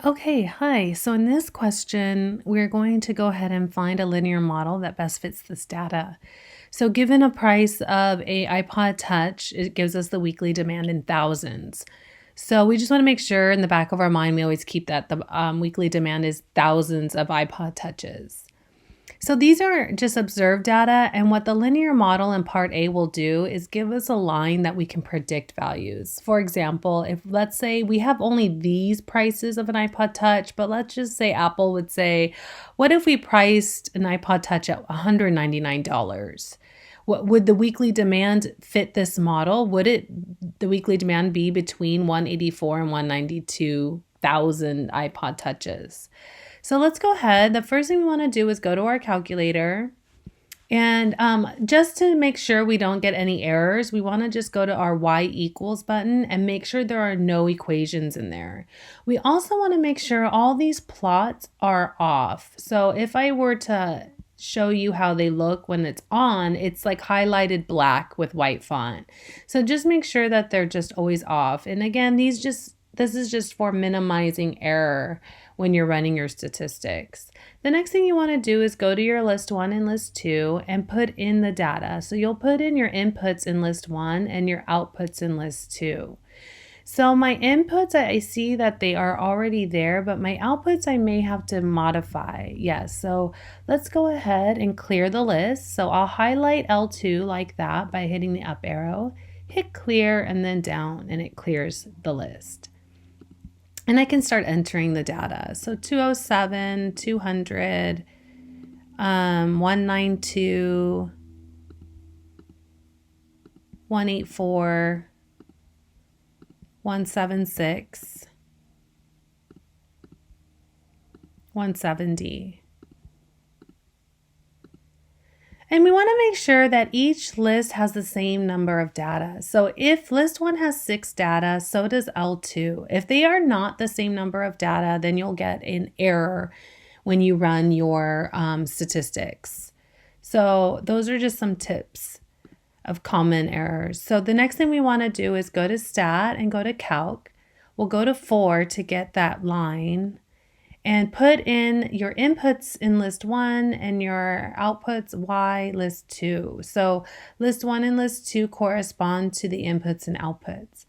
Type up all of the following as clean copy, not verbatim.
Okay, hi. So in this question, we're going to go ahead and find a linear model that best fits this data. So given a price of a iPod Touch, it gives us the weekly demand in thousands. So we just want to make sure in the back of our mind, we always keep that the weekly demand is thousands of iPod Touches. So these are just observed data, and what the linear model in part A will do is give us a line that we can predict values. For example, if let's say we have only these prices of an iPod Touch, but let's just say Apple would say, what if we priced an iPod Touch at $199? What would the weekly demand fit this model? Would the weekly demand be between 184 and 192,000 iPod Touches? So let's go ahead. The first thing we want to do is go to our calculator. And just to make sure we don't get any errors, we want to just go to our y equals button and make sure there are no equations in there. We also want to make sure all these plots are off. So if I were to show you how they look when it's on, it's like highlighted black with white font. So just make sure that they're just always off. And again, this is just for minimizing error when you're running your statistics. The next thing you want to do is go to your list 1 and list 2 and put in the data. So you'll put in your inputs in list 1 and your outputs in list 2. So my inputs, I see that they are already there, but my outputs I may have to modify. Yes, so let's go ahead and clear the list. So I'll highlight L2 like that by hitting the up arrow, hit clear and then down, and it clears the list. And I can start entering the data. So 207, 200, 192, 184, 176, 170. And we want to make sure that each list has the same number of data. So if list 1 has 6 data, so does L2. If they are not the same number of data, then you'll get an error when you run your statistics. So those are just some tips of common errors. So the next thing we want to do is go to Stat and go to Calc. We'll go to 4 to get that line. And put in your inputs in list 1 and your outputs Y list 2. So list 1 and list 2 correspond to the inputs and outputs.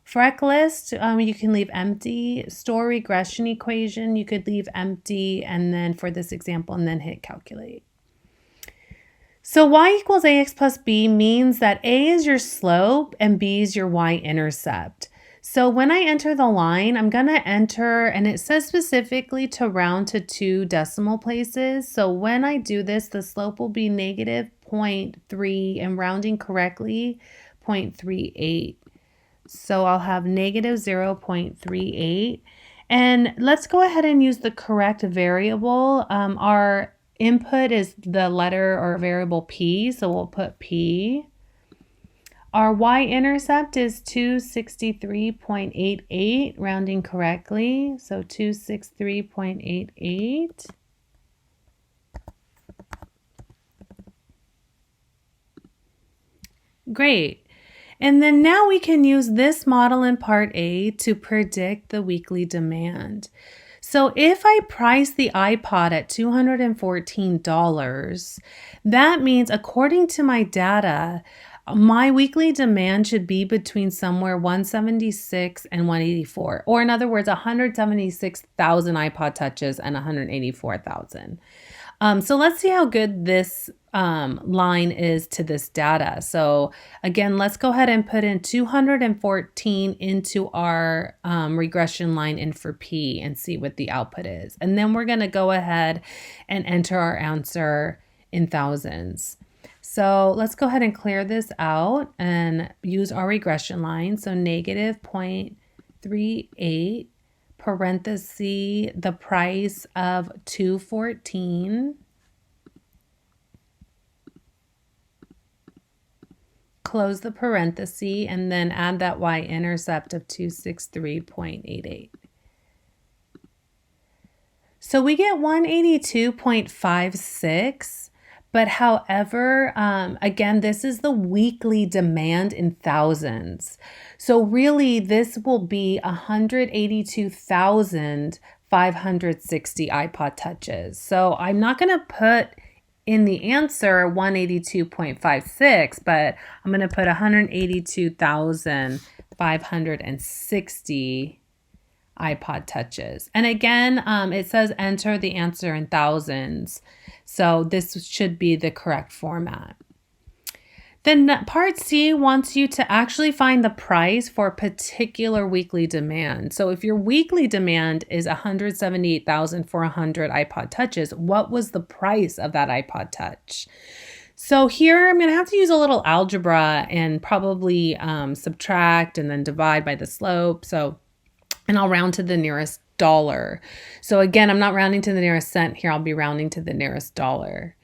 Freq list, you can leave empty. Store regression equation, you could leave empty, and then for this example, and then hit calculate. So y equals ax plus b means that a is your slope and b is your y-intercept. So when I enter the line, I'm going to enter, and it says specifically to round to 2 decimal places. So when I do this, the slope will be negative 0.3, and rounding correctly, 0.38. So I'll have negative 0.38. And let's go ahead and use the correct variable. Our input is the letter or variable p, so we'll put p. Our y-intercept is 263.88, rounding correctly, so 263.88. Great. And then now we can use this model in part A to predict the weekly demand. So if I price the iPod at $214, that means according to my data, my weekly demand should be between somewhere 176 and 184, or in other words, 176,000 iPod Touches and 184,000. So let's see how good this line is to this data. So again, let's go ahead and put in 214 into our regression line in for P and see what the output is. And then we're going to go ahead and enter our answer in thousands. So let's go ahead and clear this out and use our regression line. So negative 0.38, parenthesis, the price of 214, close the parenthesis, and then add that y-intercept of 263.88. So we get 182.56. But however, again, this is the weekly demand in thousands. So really, this will be 182,500 560 iPod touches. So I'm not going to put in the answer 182.56, but I'm going to put 182,560 iPod touches. And again, it says enter the answer in thousands. So this should be the correct format. Then part C wants you to actually find the price for a particular weekly demand. So if your weekly demand is 178,400 iPod touches, what was the price of that iPod touch? So here I'm going to have to use a little algebra and probably subtract and then divide by the slope. And I'll round to the nearest dollar. So again, I'm not rounding to the nearest cent here. I'll be rounding to the nearest dollar.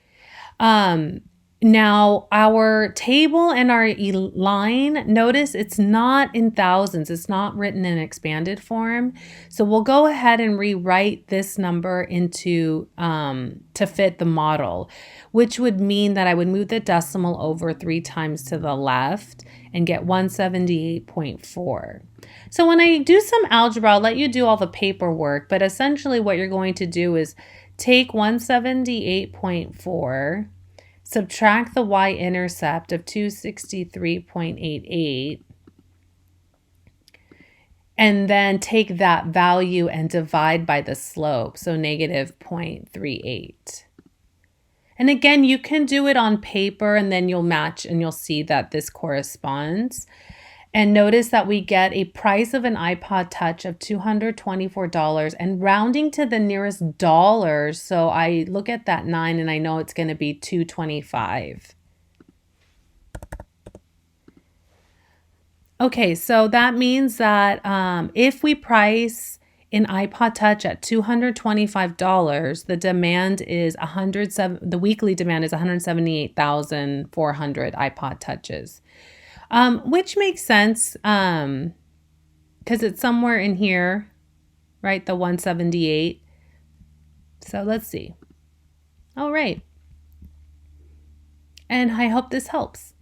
Now, our table and our line, notice it's not in thousands. It's not written in expanded form. So we'll go ahead and rewrite this number into to fit the model, which would mean that I would move the decimal over 3 times to the left and get 178.4. So when I do some algebra, I'll let you do all the paperwork, but essentially what you're going to do is take 178.4, subtract the y-intercept of 263.88, and then take that value and divide by the slope, so negative 0.38. And again, you can do it on paper and then you'll match and you'll see that this corresponds. And notice that we get a price of an iPod Touch of $224 and rounding to the nearest dollar. So I look at that 9 and I know it's going to be $225. Okay, so that means that if we price an iPod Touch at $225, the demand is the weekly demand is 178,400 iPod Touches. Which makes sense because it's somewhere in here, right? The 178. So let's see. All right. And I hope this helps.